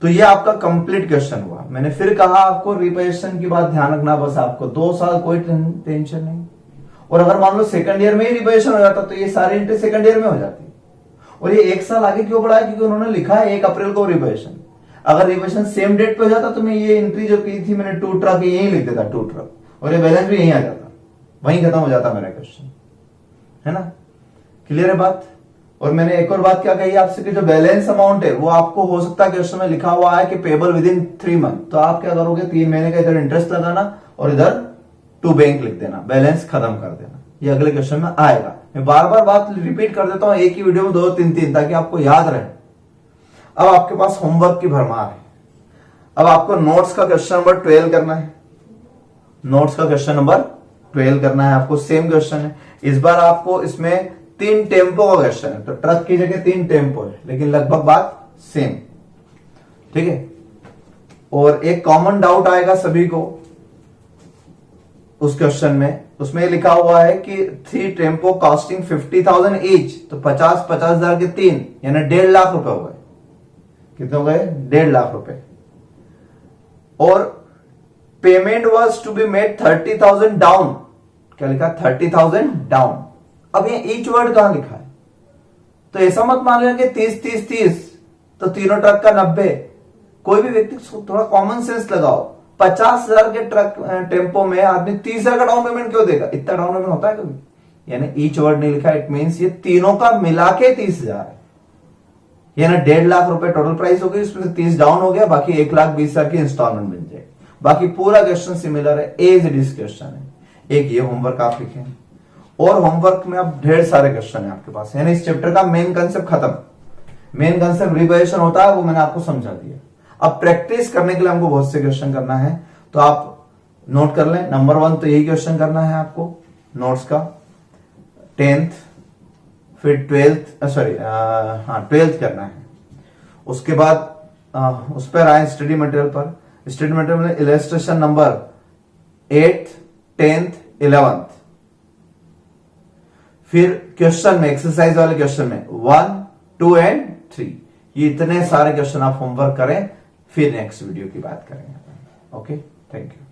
तो ये आपका कंप्लीट क्वेश्चन हुआ। मैंने फिर कहा आपको रिपोजिशन की बात ध्यान रखना, बस आपको 2 साल कोई टेंशन नहीं। और अगर मान लो सेकंड ईयर में ही रिपोजिशन हो जाता तो ये सारी एंट्री सेकंड ईयर में हो जाती। और ये 1 साल आगे क्यों बढ़ाया, क्योंकि उन्होंने लिखा है 1 अप्रैल को रिपोजिशन। अगर रिपोजिशन सेम डेट पे हो जाता तो मैं ये एंट्री जो की थी मैंने 2 ट्रक यही लिख देता, 2 ट्रक, और ये बैलेंस भी यहीं आ जाता, वहीं खत्म हो जाता मेरा क्वेश्चन, है ना? क्लियर है बात? और मैंने एक और बात क्या कही आपसे कि जो बैलेंस अमाउंट है वो आपको हो सकता है क्वेश्चन में लिखा हुआ है कि पेबल विद इन 3 मंथ, तो आप क्या करोगे, 3 महीने का इधर इंटरेस्ट लगाना और इधर टू बैंक लिख देना, बैलेंस खत्म कर देना। ये अगले क्वेश्चन में आएगा। मैं बार बार बात रिपीट कर देता हूं एक ही वीडियो में 2-3 ताकि आपको याद रहे। अब आपके पास होमवर्क की भरमार है। अब आपको नोट्स का क्वेश्चन नंबर 12 करना है। नोट्स का क्वेश्चन नंबर 12 करना है आपको। सेम क्वेश्चन है इस बार आपको, इसमें 3 टेम्पो का क्वेश्चन है, तो ट्रक की जगह 3 टेम्पो है, लेकिन लगभग बात सेम, ठीक है। और एक कॉमन डाउट आएगा सभी को उस क्वेश्चन में, उसमें लिखा हुआ है कि 3 टेम्पो कॉस्टिंग 50,000 ईच, तो 50,000 के 3 यानी 1.5 लाख रुपए हो गए। कितने हो गए? 1.5 लाख रुपए। और payment was to be made 30,000 down. क्या लिखा? 30,000 डाउन। अब ये ईच वर्ड कहां लिखा है? तो ऐसा मत मान लेना कि 30 तो तीनों ट्रक का 90। कोई भी व्यक्ति थोड़ा कॉमन सेंस लगाओ। 50,000 के ट्रक टेम्पो में आदमी 30,000 का डाउन पेमेंट क्यों देगा? इतना डाउन पेमेंट होता है कभी? यानी ईच वर्ड नहीं लिखा, इट मींस ये तीनों का मिला के 30,000 है। यानी 1.5 लाख रुपए टोटल प्राइस हो गई, उसमें से 30 डाउन हो गया, बाकी 1,20,000 की इंस्टॉलमेंट मिल जाएगी। बाकी पूरा क्वेश्चन सिमिलर है, एज इट इज क्वेश्चन है। एक ये होमवर्क आप लिखें, और होमवर्क में अब ढेर सारे क्वेश्चन है आपके पास। यानी इस चैप्टर का मेन कंसेप्ट खत्म। मेन कंसेप्ट रिवाइजेशन होता है, वो मैंने आपको समझा दिया। अब प्रैक्टिस करने के लिए हमको बहुत से क्वेश्चन करना है, तो आप नोट कर लें। नंबर 1 तो यही क्वेश्चन करना है आपको नोट्स का, 10th, फिर 12th करना है। उसके बाद उस पर आए स्टडी मटेरियल पर। स्टडी मटेरियल में illustration number 8th, 10th, 11th। फिर क्वेश्चन में, एक्सरसाइज वाले क्वेश्चन में 1, 2 एंड 3, ये इतने सारे क्वेश्चन आप होमवर्क करें, फिर नेक्स्ट वीडियो की बात करेंगे। Okay, thank you.